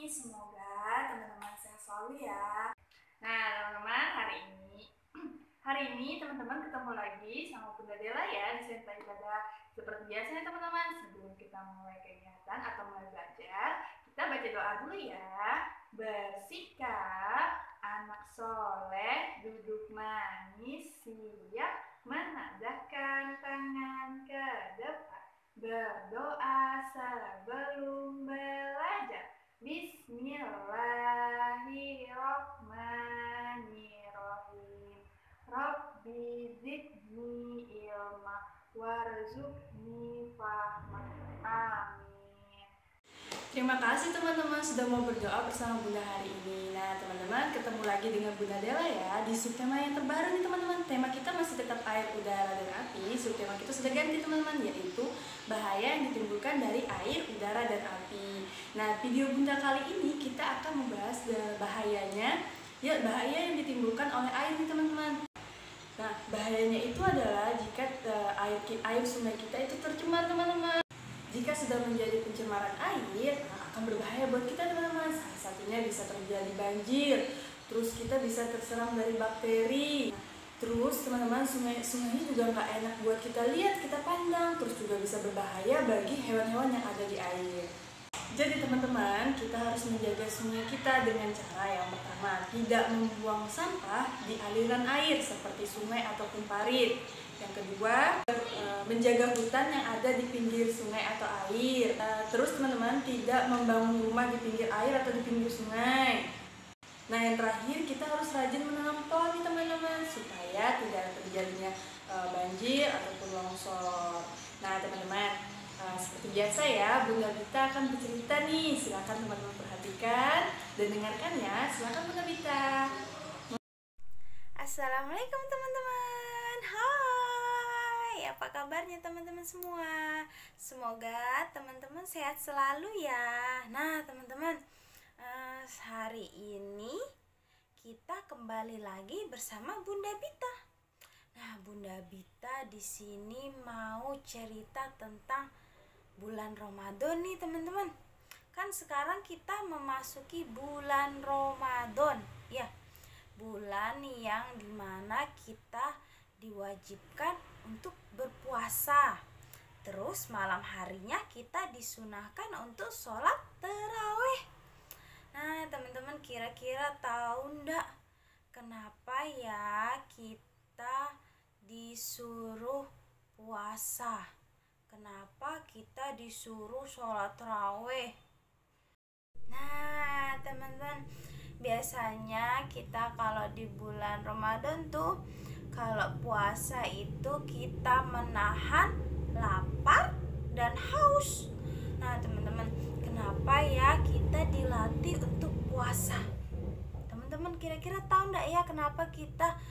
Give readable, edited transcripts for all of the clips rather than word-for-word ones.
Semoga teman-teman sehat selalu ya. Nah, teman-teman, hari ini teman-teman ketemu lagi sama Bunda Dela ya di Senta Ibadah. Seperti biasanya teman-teman, sebelum kita mulai kegiatan atau mulai belajar, kita baca doa dulu ya. Bersikap anak soleh, duduk manis, siap menadahkan tangan ke depan. Berdoa sebelum belajar. Bismillahirrahmanirrahim. Rabbi zidni ilma warzuqni fahman. Amin. Terima kasih teman-teman sudah mau berdoa bersama Bunda hari ini. Nah teman-teman, ketemu lagi dengan Bunda Dela ya di subtema yang terbaru nih teman-teman. Tema kita masih tetap air, udara, dan api. Subtema kita sudah ganti teman-teman, yaitu bahaya yang ditimbulkan dari air, udara, dan api. Nah video Bunda kali ini kita akan membahas bahaya yang ditimbulkan oleh air nih teman-teman. Nah bahayanya itu adalah jika air sungai kita itu tercemar teman-teman. Jika sudah menjadi pencemaran air, akan berbahaya buat kita teman-teman. Salah satunya bisa terjadi banjir, terus kita bisa terserang dari bakteri. Terus teman-teman, sungai juga nggak enak buat kita lihat, kita pandang. Terus juga bisa berbahaya bagi hewan-hewan yang ada di air. Jadi teman-teman, kita harus menjaga sungai kita dengan cara yang pertama, tidak membuang sampah di aliran air seperti sungai ataupun parit. Yang kedua, menjaga hutan yang ada di pinggir sungai atau air. Terus teman-teman, tidak membangun rumah di pinggir air atau di pinggir sungai. Nah yang terakhir, kita harus rajin menanam pohon nih teman-teman, supaya tidak terjadinya banjir ataupun longsor. Nah teman-teman, seperti biasa ya, Bunda Bita akan bercerita nih. Silakan teman-teman perhatikan dan dengarkannya. Silakan Bunda Bita. Assalamualaikum teman-teman. Hai, apa kabarnya teman-teman semua? Semoga teman-teman sehat selalu ya. Nah teman-teman, hari ini kita kembali lagi bersama Bunda Bita. Nah Bunda Bita di sini mau cerita tentang bulan Ramadan nih teman-teman. Kan sekarang kita memasuki bulan Ramadan ya, bulan yang dimana kita diwajibkan untuk berpuasa. Terus malam harinya kita disunahkan untuk sholat tarawih. Nah teman-teman, kira-kira tahu ndak kenapa ya kita disuruh puasa? Kenapa kita disuruh sholat tarawih? Nah teman-teman, biasanya kita kalau di bulan Ramadan tuh, kalau puasa itu kita menahan lapar dan haus. Nah teman-teman, kenapa ya kita dilatih untuk puasa? Teman-teman kira-kira tahu enggak ya kenapa kita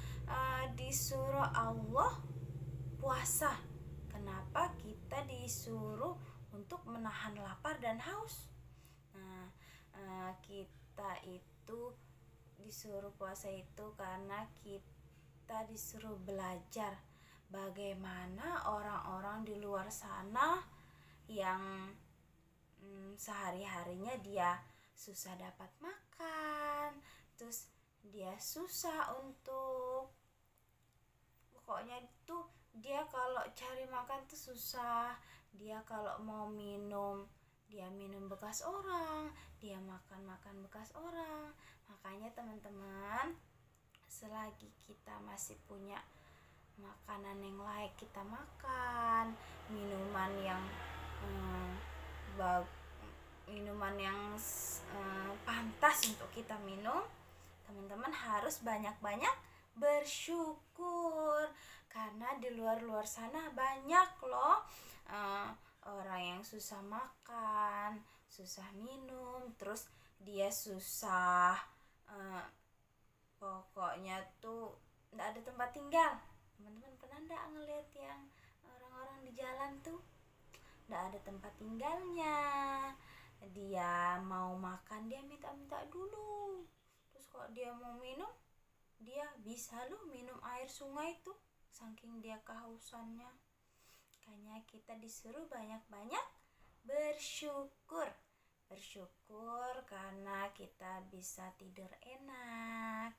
disuruh Allah puasa? Kenapa kita disuruh untuk menahan lapar dan haus? Nah kita itu disuruh puasa itu karena kita disuruh belajar bagaimana orang-orang di luar sana yang sehari-harinya dia susah dapat makan, terus dia susah untuk, pokoknya itu dia kalau cari makan tuh susah. Dia kalau mau minum, dia minum bekas orang, dia makan bekas orang. Makanya teman-teman, selagi kita masih punya makanan yang layak kita makan, minuman yang pantas untuk kita minum, teman-teman harus banyak-banyak bersyukur. Karena di luar sana banyak loh orang yang susah makan, susah minum, terus dia susah pokoknya tuh nggak ada tempat tinggal. Teman-teman pernah nggak ngeliat yang orang-orang di jalan tuh nggak ada tempat tinggalnya? Dia mau makan dia minta-minta dulu, terus kalau dia mau minum dia bisa loh minum air sungai tuh, saking dia kehausannya. Makanya kita disuruh banyak-banyak bersyukur bersyukur karena kita bisa tidur enak,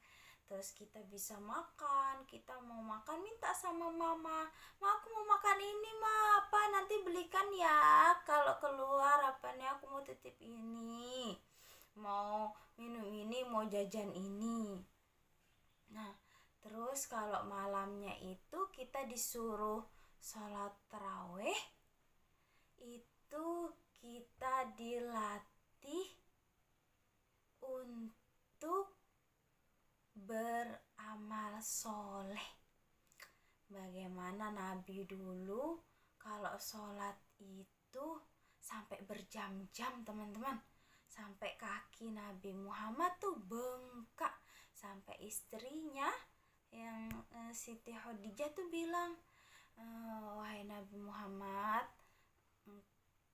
terus kita bisa makan. Kita mau makan minta sama mama, "Ma, aku mau makan ini, Ma, apa nanti belikan ya kalau keluar, apa nih aku mau titip ini, mau minum ini, mau jajan ini." Nah, terus kalau malamnya itu kita disuruh sholat taraweh, itu kita dilatih untuk beramal soleh. Bagaimana Nabi dulu kalau sholat itu sampai berjam-jam, teman-teman, sampai kaki Nabi Muhammad tuh bengkak, sampai istrinya yang Siti Khadijah tuh bilang, "Wahai Nabi Muhammad,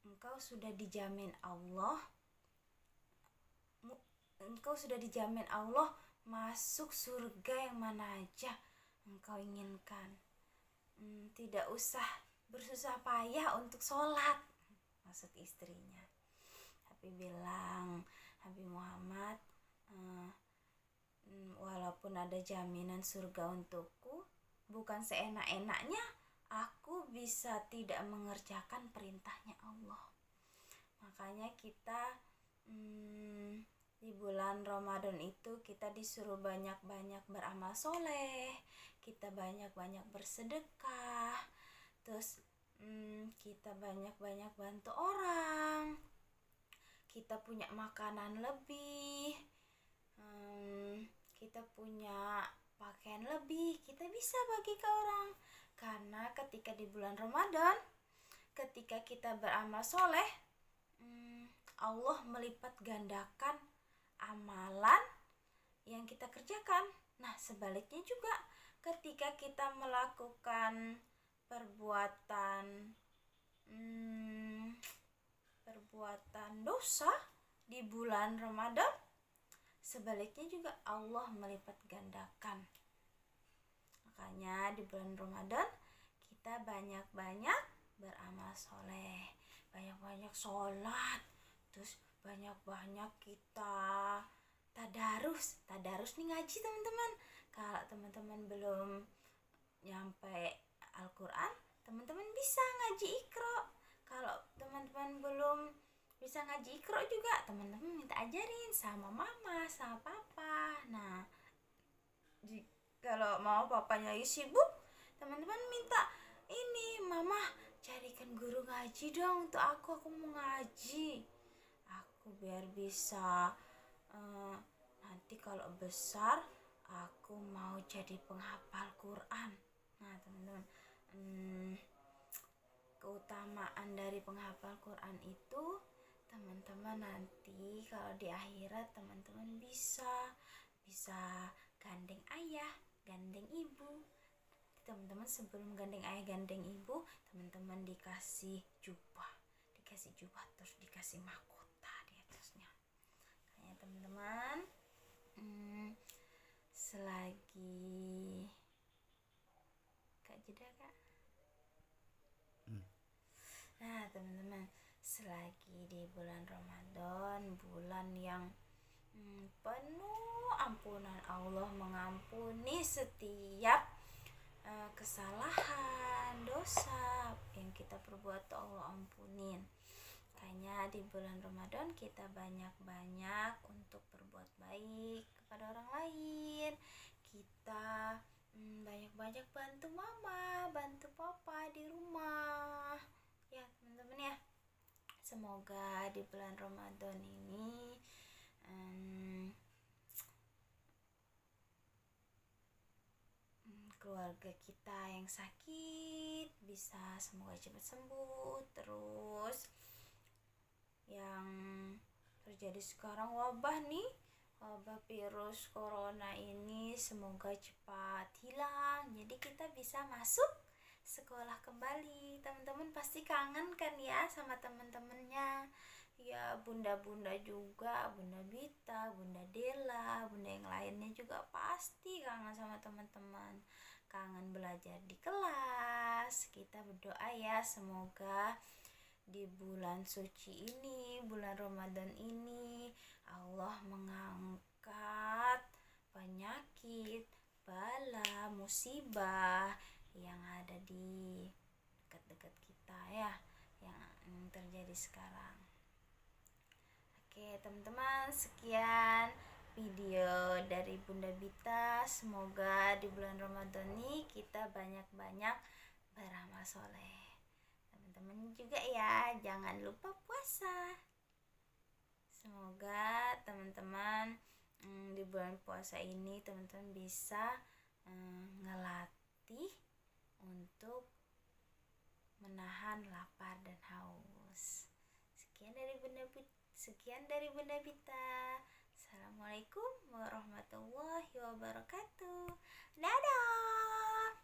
engkau sudah dijamin Allah masuk surga yang mana aja engkau inginkan. Tidak usah bersusah payah untuk sholat," maksud istrinya. Tapi bilang Nabi Muhammad, "Walaupun ada jaminan surga untukku, bukan seenak-enaknya aku bisa tidak mengerjakan perintahnya Allah." Makanya kita di bulan Ramadan itu kita disuruh banyak-banyak beramal soleh, kita banyak-banyak bersedekah, terus kita banyak-banyak bantu orang, kita punya makanan lebih, kita punya pakaian lebih, kita bisa bagi ke orang. Karena ketika di bulan Ramadan, ketika kita beramal soleh, Allah melipat gandakan amalan yang kita kerjakan. Nah, sebaliknya juga ketika kita melakukan perbuatan dosa di bulan Ramadan, sebaliknya juga Allah melipat gandakan. Makanya di bulan Ramadan kita banyak-banyak beramal soleh, banyak-banyak sholat, terus banyak-banyak kita tadarus nih, ngaji, teman-teman. Kalau teman-teman belum nyampe Al-Quran, teman-teman bisa ngaji Iqra. Kalau teman-teman belum bisa ngaji Iqra juga, teman-teman minta ajarin sama mama, sama papa. Nah, kalau mau papanya lagi sibuk, teman-teman minta, "Ini mama carikan guru ngaji dong untuk aku mau ngaji, aku biar bisa nanti kalau besar aku mau jadi penghafal Quran." Nah, teman-teman, keutamaan dari penghafal Quran itu, teman-teman nanti kalau di akhirat teman-teman bisa gandeng ayah, gandeng ibu. Teman-teman sebelum gandeng ayah, gandeng ibu, teman-teman dikasih jubah terus dikasih mahkota di atasnya. Kayak teman-teman, selagi Kak jeda, Kak. Nah, teman-teman, selagi di bulan Ramadan, bulan yang penuh ampunan Allah, mengampuni setiap kesalahan, dosa yang kita perbuat tuh Allah ampunin. Makanya di bulan Ramadan kita banyak-banyak untuk berbuat baik kepada orang lain. Kita banyak-banyak bantu mama, bantu papa di rumah. Ya, teman-teman ya. Semoga di bulan Ramadan ini keluarga kita yang sakit bisa semoga cepat sembuh. Terus yang terjadi sekarang wabah virus corona ini semoga cepat hilang, jadi kita bisa masuk sekolah kembali. Teman-teman pasti kangen kan ya sama teman-temannya ya, bunda-bunda juga, Bunda Bita, Bunda Dela, bunda yang lainnya juga pasti kangen sama teman-teman, kangen belajar di kelas. Kita berdoa ya semoga di bulan suci ini, bulan Ramadan ini, Allah mengangkat penyakit, bala, musibah yang ada di dekat-dekat kita ya, yang terjadi sekarang. Oke teman-teman, sekian video dari Bunda Bita. Semoga di bulan Ramadan ini kita banyak-banyak beramal soleh. Teman-teman juga ya, jangan lupa puasa. Semoga teman-teman di bulan puasa ini teman-teman bisa ngelatih untuk menahan lapar dan haus. Sekian dari Bunda Bita. Assalamualaikum warahmatullahi wabarakatuh. Dadah.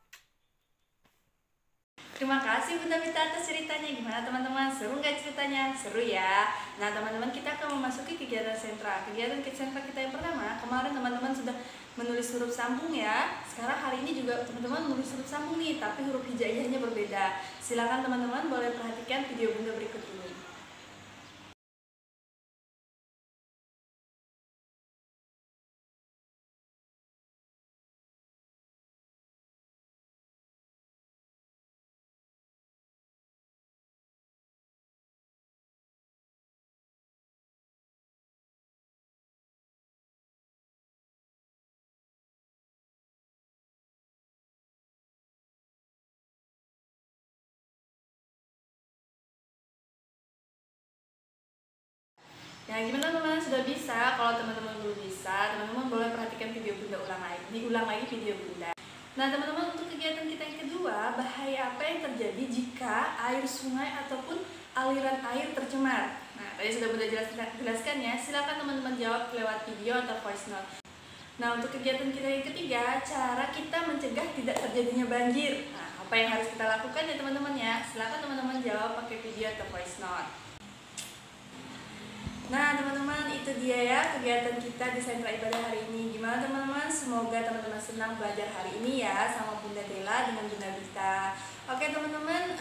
Terima kasih Bunda Bita atas ceritanya. Gimana teman-teman? Seru nggak ceritanya? Seru ya. Nah teman-teman, kita akan memasuki kegiatan sentra. Kegiatan sentra kita yang pertama, kemarin teman-teman sudah menulis huruf sambung ya. Sekarang hari ini juga teman-teman menulis huruf sambung nih, tapi huruf hijaiyahnya berbeda. Silakan teman-teman boleh perhatikan video Bunda berikut ini. Nah, gimana teman-teman, sudah bisa? Kalau teman-teman belum bisa, teman-teman boleh perhatikan video Bunda diulang lagi video Bunda. Nah, teman-teman, untuk kegiatan kita yang kedua, bahaya apa yang terjadi jika air sungai ataupun aliran air tercemar? Nah, tadi sudah Bunda jelaskan ya. Silakan teman-teman jawab lewat video atau voice note. Nah, untuk kegiatan kita yang ketiga, cara kita mencegah tidak terjadinya banjir. Nah, apa yang harus kita lakukan ya teman-teman ya? Silakan teman-teman jawab pakai video atau voice note. Nah teman-teman, itu dia ya kegiatan kita di sentra ibadah hari ini. Gimana teman-teman? Semoga teman-teman senang belajar hari ini ya sama Bunda Dela dengan Bunda Bita. Oke teman-teman,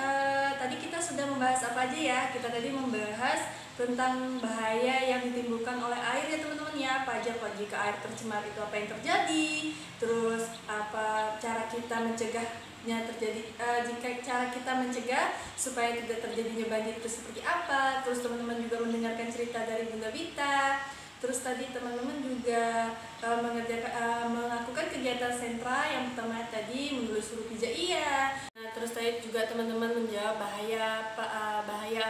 tadi kita sudah membahas apa aja ya? Kita tadi membahas tentang bahaya yang ditimbulkan oleh air ya teman-teman ya. Apa aja kok jika air tercemar itu apa yang terjadi? Terus apa cara kita mencegahnya terjadi, jika cara kita mencegah supaya tidak terjadinya banjir itu seperti apa. Terus teman-teman juga mendengarkan cerita dari Bunda Bita. Terus tadi teman-teman juga melakukan kegiatan sentra. Yang pertama tadi menulis huruf hijaiyah. Nah, terus tadi juga teman-teman menjawab bahaya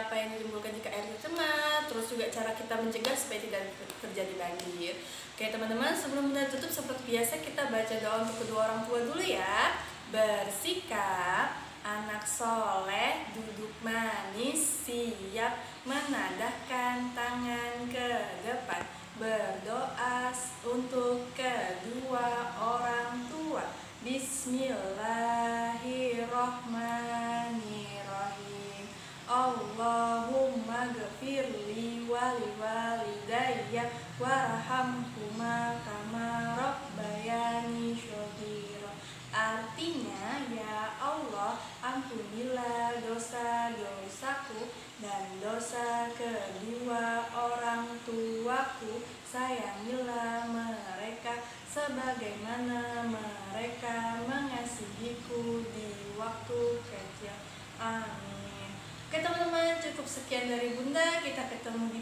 apa yang ditimbulkan jika air tercemar. Terus juga cara kita mencegah supaya tidak terjadi banjir. Oke teman-teman, sebelum Bunda tutup seperti biasa kita baca doa untuk kedua orang tua dulu ya. Bersikap anak soleh, duduk manis, siap menadahkan tangan ke depan, berdoa untuk kedua orang tua. Bismillahirrohmanirrohim. Allahumma ghafirli wali walidayya warhamhuma kama rabbayani shaghira. Artinya, ya Allah, ampunilah dosa-dosaku dan dosa kedua orang tuaku. Sayangilah mereka sebagaimana mereka mengasihiku di waktu kecil. Amin. Oke teman-teman, cukup sekian dari Bunda. Kita ketemu di